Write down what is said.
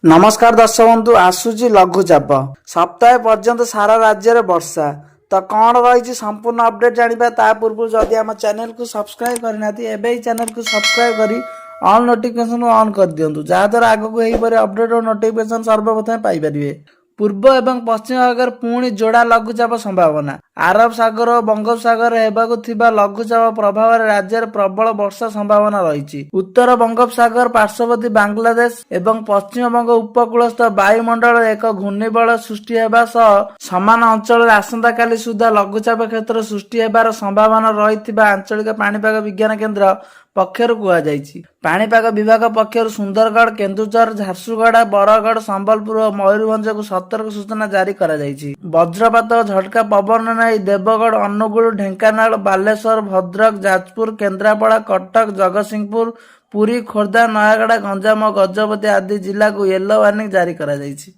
नमस्कार दर्शक बंधु आसूची लघुचाप सप्ताह पर्यंत सारा राज्य में वर्षा तो कौन रही संपूर्ण अपडेट जाना ता पूर्व जदि आम चैनल को सब्सक्राइब करना एवं चैनल को सब्सक्राइब कर ऑल नोटिफिकेशन ऑन कर दिंतु जहाद्वारा आगक यहीपरि अपडेट और नोटिफिकेशन सर्वप्रथम पाइपर। पूर्व एवं पश्चिम भाग पुणी जोड़ा लघुचाप संभावना आरब सागर और बंगोपसागर हेबाकु थिबा लघुचाप प्रभाव राज्य में प्रबल वर्षा संभावना रही। उत्तर बंगोपसागर पार्श्ववर्ती बांग्लादेश एवं पश्चिम बंग उपकूलस्थ वायुमंडल एक घूर्णिबल सृष्टि हेबा सह समान अंचल आसंता काली सुधा लघुचाप क्षेत्र सृष्टि हेबार संभावना रही आंचलिक पाणीपाग विज्ञान केन्द्र पक्षर कहुଯାଇଛି। पाणीपाग विभाग पक्षर सुंदरगढ़ केन्दुझर झारसुगुड़ा बरगढ़ संबलपुर और मयूरभंज को सतर्क सूचना जारी करा जायछि। वज्रपात और झटका पवन नहीं देवगढ़ अनुगुल ढेंकानाल बालेश्वर भद्रक जाजपुर केन्द्रापड़ा कटक जगतसिंहपुर पुरी खोर्धा नयागढ़ गंजाम और गजपति आदि जिला को येलो वार्निंग जारी करा जायछि।